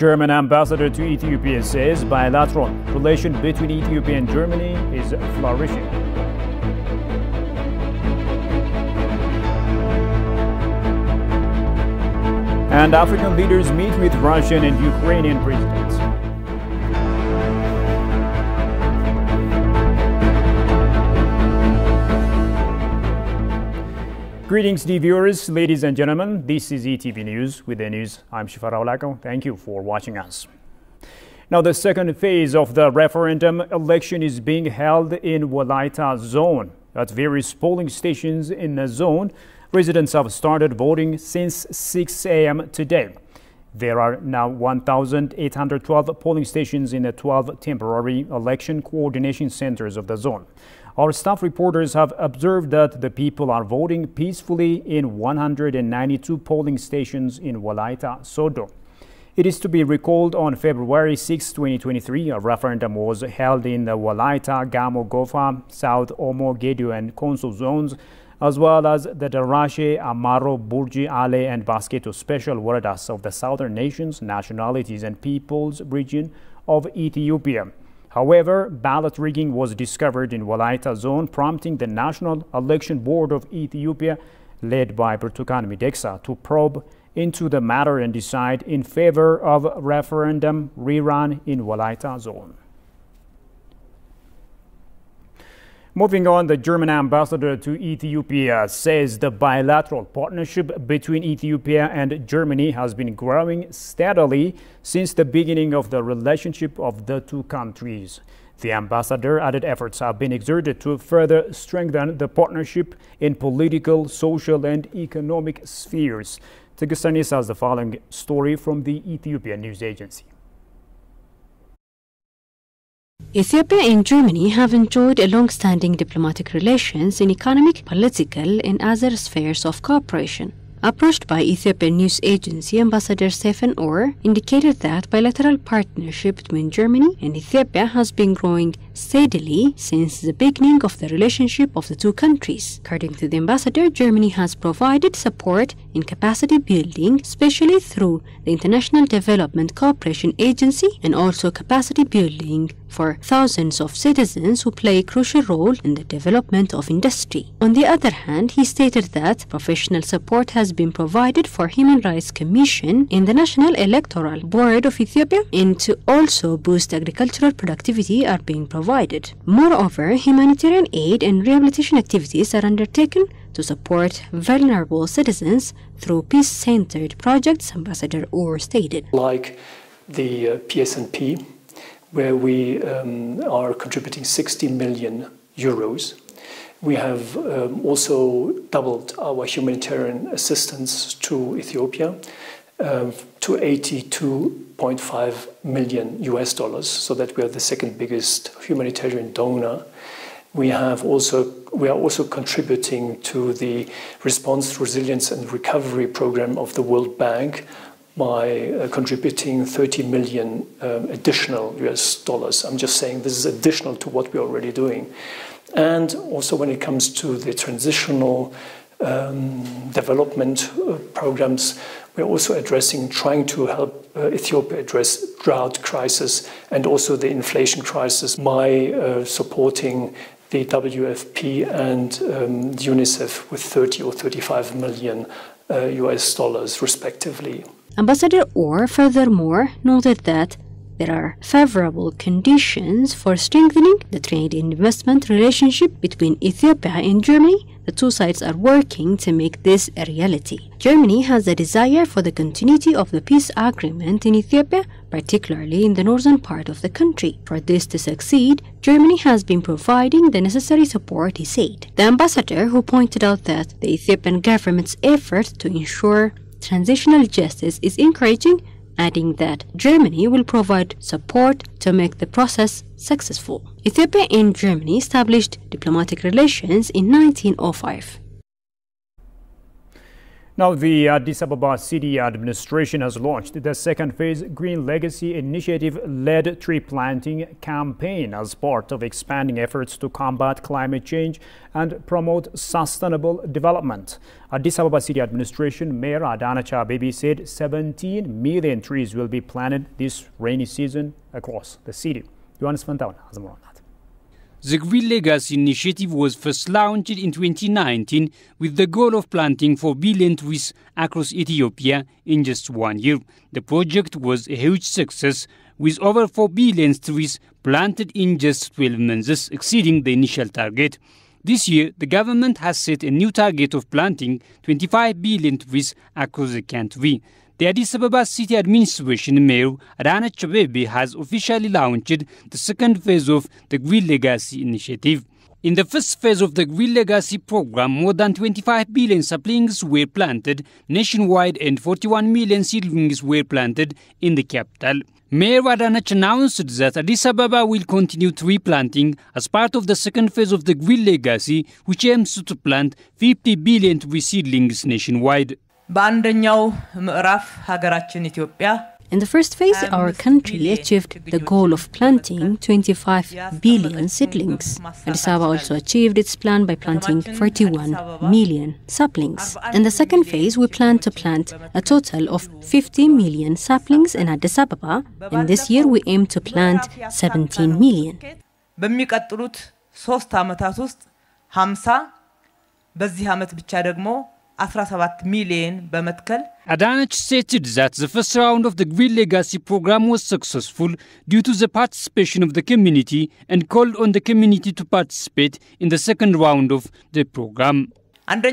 German ambassador to Ethiopia says bilateral relation between Ethiopia and Germany is flourishing. And African leaders meet with Russian and Ukrainian presidents. Greetings, dear viewers, ladies and gentlemen. This is ETV News. With the news, I'm Shifara Olako. Thank you for watching us. Now, the second phase of the referendum election is being held in Walaita zone. At various polling stations in the zone, residents have started voting since 6 a.m. today. There are now 1,812 polling stations in the 12 temporary election coordination centers of the zone. Our staff reporters have observed that the people are voting peacefully in 192 polling stations in Walaita Sodo. It is to be recalled on February 6, 2023, a referendum was held in the Walaita, Gamo Gofa, South Omo, Gedio and Konso zones, as well as the Darashe, Amaro, Burji, Ale and Basketo special waradas of the southern nations, nationalities and peoples region of Ethiopia. However, ballot rigging was discovered in Walaita zone, prompting the National Election Board of Ethiopia, led by Burtukan Mideksa, to probe into the matter and decide in favor of referendum rerun in Walaita zone. Moving on, the German ambassador to Ethiopia says the bilateral partnership between Ethiopia and Germany has been growing steadily since the beginning of the relationship of the two countries. The ambassador added efforts have been exerted to further strengthen the partnership in political, social and economic spheres. Tegustanis has the following story from the Ethiopian News Agency. Ethiopia and Germany have enjoyed a long-standing diplomatic relations in economic, political and other spheres of cooperation. Approached by Ethiopian news agency, Ambassador Stephen Orr indicated that bilateral partnership between Germany and Ethiopia has been growing steadily since the beginning of the relationship of the two countries. According to the ambassador, Germany has provided support in capacity building, especially through the International Development Cooperation Agency, and also capacity building for thousands of citizens who play a crucial role in the development of industry. On the other hand, he stated that professional support has been provided for Human Rights Commission in the National Electoral Board of Ethiopia, and to also boost agricultural productivity are being provided. Moreover, humanitarian aid and rehabilitation activities are undertaken to support vulnerable citizens through peace-centered projects, Ambassador Orr stated. Like the PSNP, where we are contributing 60 million euros. We have also doubled our humanitarian assistance to Ethiopia to 82.5 million US dollars, so that we are the second biggest humanitarian donor. We are also contributing to the Response, Resilience and Recovery Program of the World Bank by contributing 30 million additional US dollars. I'm just saying this is additional to what we're already doing. And also when it comes to the transitional development programs, we're also trying to help Ethiopia address drought crisis and also the inflation crisis by supporting the WFP and UNICEF with 30 or 35 million US dollars respectively. Ambassador Orr furthermore noted that there are favorable conditions for strengthening the trade and investment relationship between Ethiopia and Germany. The two sides are working to make this a reality. Germany has a desire for the continuity of the peace agreement in Ethiopia, particularly in the northern part of the country. For this to succeed, Germany has been providing the necessary support, he said. The ambassador, who pointed out that the Ethiopian government's effort to ensure transitional justice is encouraging, adding that Germany will provide support to make the process successful. Ethiopia and Germany established diplomatic relations in 1905. Now, the Addis Ababa City Administration has launched the second phase Green Legacy Initiative-led tree planting campaign as part of expanding efforts to combat climate change and promote sustainable development. Addis Ababa City Administration Mayor Adanech Abeebe said 17 million trees will be planted this rainy season across the city. Johannes Fantaun has more on that. The Green Legacy Initiative was first launched in 2019 with the goal of planting 4 billion trees across Ethiopia in just 1 year. The project was a huge success, with over 4 billion trees planted in just 12 months, exceeding the initial target. This year, the government has set a new target of planting 25 billion trees across the country. The Addis Ababa City Administration Mayor Adanech Abeebe has officially launched the second phase of the Green Legacy Initiative. In the first phase of the Green Legacy program, more than 25 billion saplings were planted nationwide and 41 million seedlings were planted in the capital. Mayor Adanech announced that Addis Ababa will continue tree planting as part of the second phase of the Green Legacy, which aims to plant 50 billion tree seedlings nationwide. In the first phase, our country achieved the goal of planting 25 billion seedlings. Addis Ababa also achieved its plan by planting 41 million saplings. In the second phase, we plan to plant a total of 50 million saplings in Addis Ababa, and this year we aim to plant 17 million. Adanech stated that the first round of the Green Legacy program was successful due to the participation of the community and called on the community to participate in the second round of the program. In the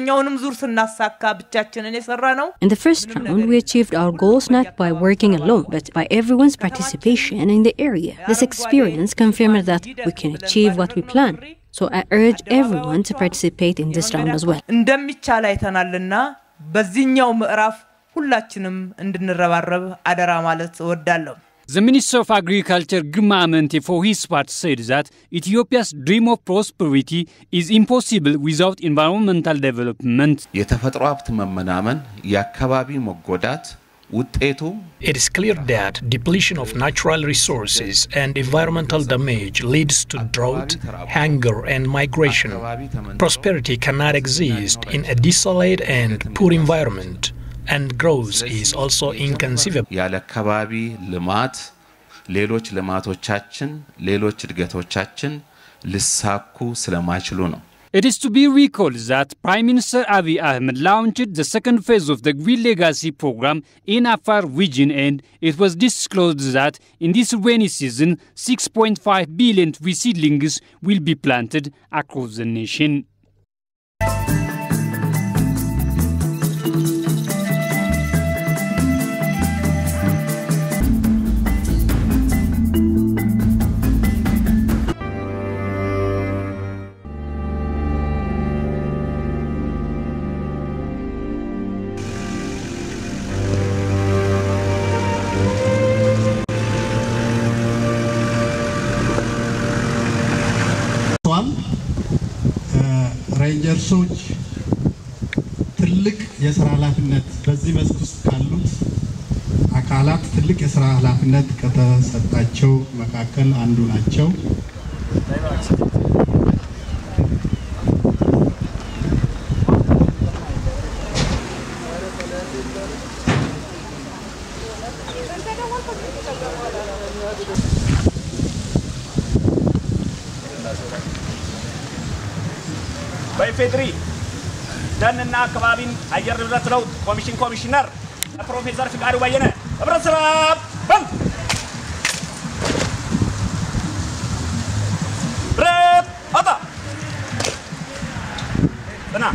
first round, we achieved our goals not by working alone, but by everyone's participation in the area. This experience confirmed that we can achieve what we plan. So I urge everyone to participate in this round as well. The Minister of Agriculture, Girma Amanté, for his part said that Ethiopia's dream of prosperity is impossible without environmental development. It is clear that depletion of natural resources and environmental damage leads to drought, hunger, and migration. Prosperity cannot exist in a desolate and poor environment, and growth is also inconceivable. It is to be recalled that Prime Minister Abiy Ahmed launched the second phase of the Green Legacy program in Afar region, and it was disclosed that in this rainy season, 6.5 billion tree seedlings will be planted across the nation. ሬንጀርሶች ትልቅ የሥራ ኃላፊነት በዚህ መስክ ውስጥ ካሉት አካላት ትልቅ የሥራ ኃላፊነት ከተሰጣቸው መካከል አንዱ ናቸው። በኢፌድሪ ደንና አካባቢን አየር ንብረት ለውጥ ኮሚሽን ኮሚሽነር ፕሮፌሰር ፍቃዱ በየነ ህብረት ስራ ብረት አታ በና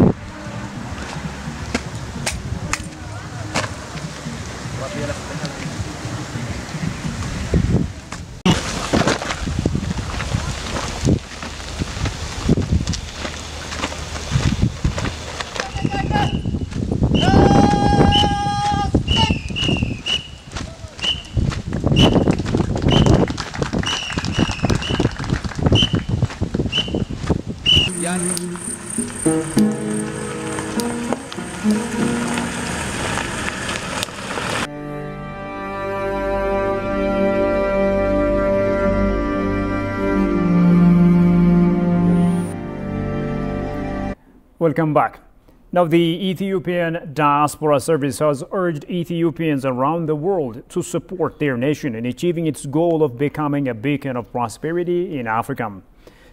Welcome back. Now, the Ethiopian Diaspora Service has urged Ethiopians around the world to support their nation in achieving its goal of becoming a beacon of prosperity in Africa.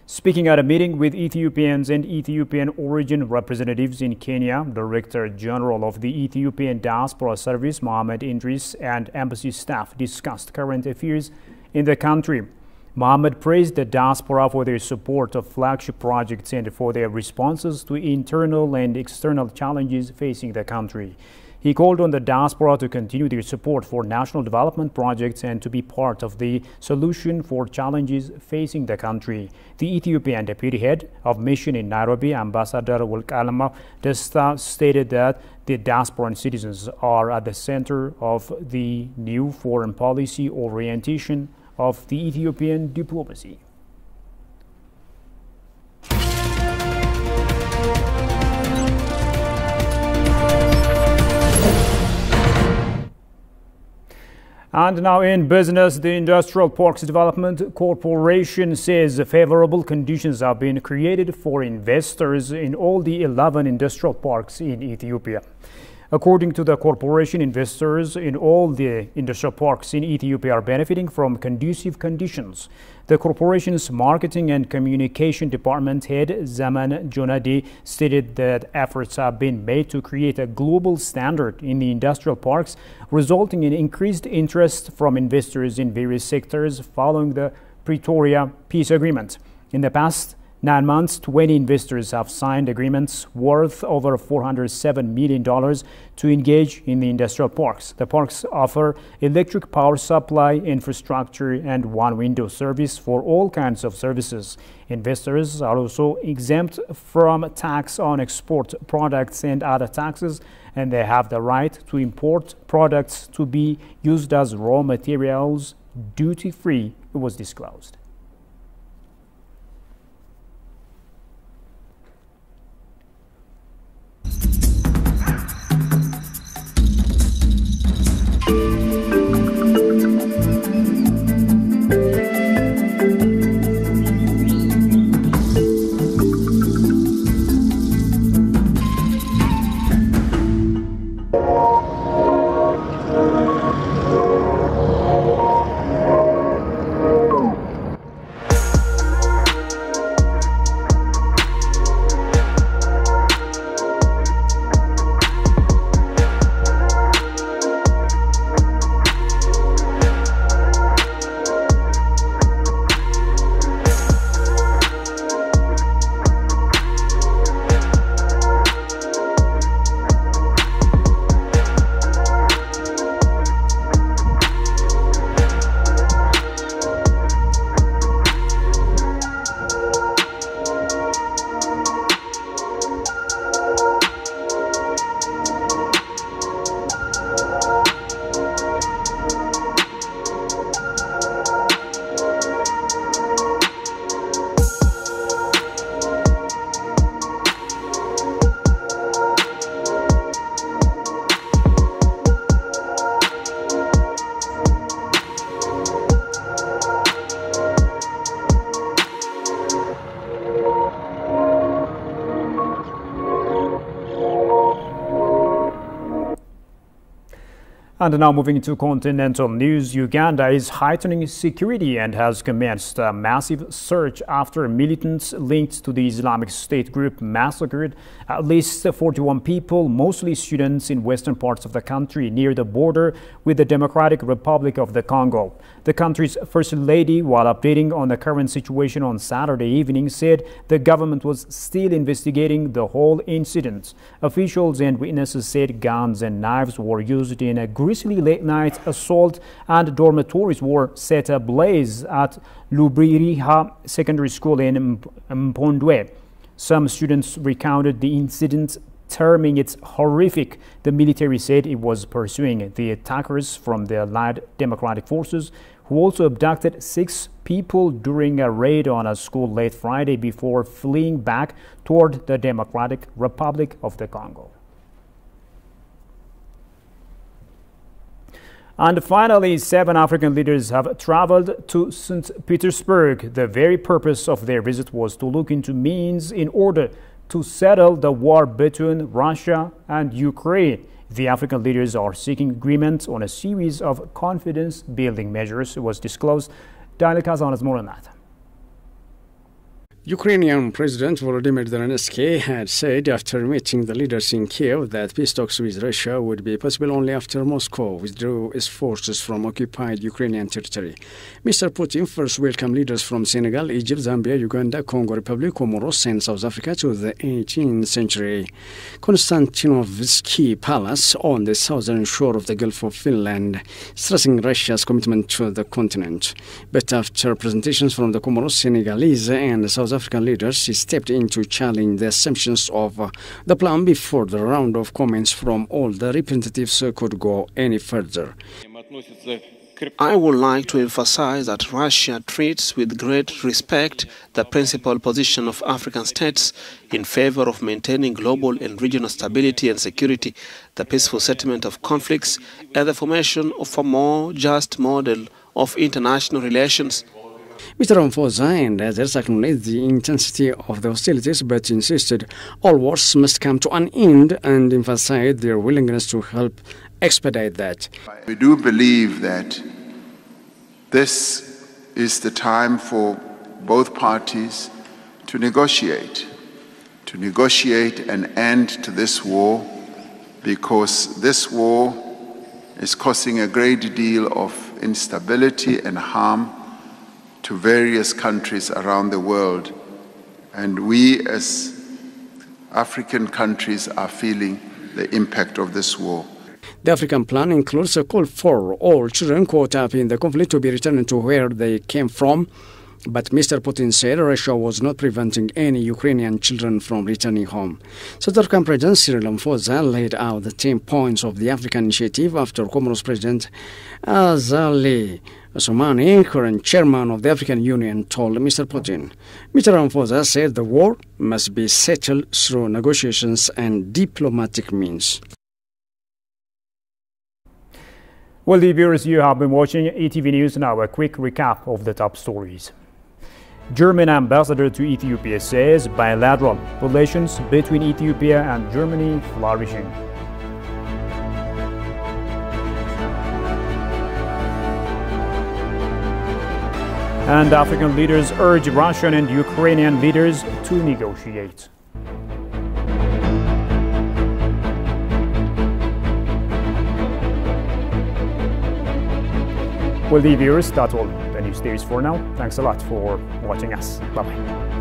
Speaking at a meeting with Ethiopians and Ethiopian origin representatives in Kenya, Director General of the Ethiopian Diaspora Service, Mohammed Idris, and embassy staff discussed current affairs in the country. Mohammed praised the diaspora for their support of flagship projects and for their responses to internal and external challenges facing the country. He called on the diaspora to continue their support for national development projects and to be part of the solution for challenges facing the country. The Ethiopian Deputy Head of Mission in Nairobi, Ambassador Wolkalama Desta, stated that the diasporan citizens are at the center of the new foreign policy orientation of the Ethiopian diplomacy. And now in business, the Industrial Parks Development Corporation says favorable conditions have been created for investors in all the 11 industrial parks in Ethiopia. According to the corporation, investors in all the industrial parks in Ethiopia are benefiting from conducive conditions. The corporation's marketing and communication department head, Zaman Jonadi, stated that efforts have been made to create a global standard in the industrial parks, resulting in increased interest from investors in various sectors following the Pretoria Peace Agreement. In the past 9 months, 20 investors have signed agreements worth over $407 million to engage in the industrial parks. The parks offer electric power supply, infrastructure, and one-window service for all kinds of services. Investors are also exempt from tax on export products and other taxes, and they have the right to import products to be used as raw materials duty-free, it was disclosed. And now moving to continental news, Uganda is heightening security and has commenced a massive search after militants linked to the Islamic State group massacred at least 41 people, mostly students, in western parts of the country near the border with the Democratic Republic of the Congo. The country's First Lady, while updating on the current situation on Saturday evening, said the government was still investigating the whole incident. Officials and witnesses said guns and knives were used in a grisly late-night assault and dormitories were set ablaze at Lubiriha Secondary School in Mpondwe. Some students recounted the incident, terming it horrific. The military said it was pursuing the attackers from the Allied Democratic Forces, who also abducted 6 people during a raid on a school late Friday before fleeing back toward the Democratic Republic of the Congo. And finally, 7 African leaders have traveled to St. Petersburg. The very purpose of their visit was to look into means in order to settle the war between Russia and Ukraine. The African leaders are seeking agreement on a series of confidence-building measures. It was disclosed. Daniel Kazan has more on that. Ukrainian President Volodymyr Zelensky had said after meeting the leaders in Kiev that peace talks with Russia would be possible only after Moscow withdrew its forces from occupied Ukrainian territory. Mr. Putin first welcomed leaders from Senegal, Egypt, Zambia, Uganda, Congo Republic, Comoros and South Africa to the 18th century Konstantinovsky Palace on the southern shore of the Gulf of Finland, stressing Russia's commitment to the continent. But after presentations from the Comoros, Senegalese and South African leaders, he stepped in to challenge the assumptions of the plan before the round of comments from all the representatives could go any further. I would like to emphasize that Russia treats with great respect the principal position of African states in favor of maintaining global and regional stability and security, the peaceful settlement of conflicts, and the formation of a more just model of international relations. Mr. Ramaphosa and others acknowledged the intensity of the hostilities but insisted all wars must come to an end and emphasized their willingness to help expedite that. We do believe that this is the time for both parties to negotiate an end to this war, because this war is causing a great deal of instability and harm to various countries around the world, and we as African countries are feeling the impact of this war. The African plan includes a call for all children caught up in the conflict to be returned to where they came from, but Mr. Putin said Russia was not preventing any Ukrainian children from returning home. South African President Cyril Ramaphosa laid out the 10 points of the African initiative after Comoros President Azali Assoumani, current chairman of the African Union, told Mr. Putin. Mr. Ramaphosa said the war must be settled through negotiations and diplomatic means. Well, the viewers, you have been watching ETV News. Now a quick recap of the top stories. German ambassador to Ethiopia says bilateral relations between Ethiopia and Germany flourishing. And African leaders urge Russian and Ukrainian leaders to negotiate. Well, the viewers, that's all the news there is for now. Thanks a lot for watching us. Bye-bye.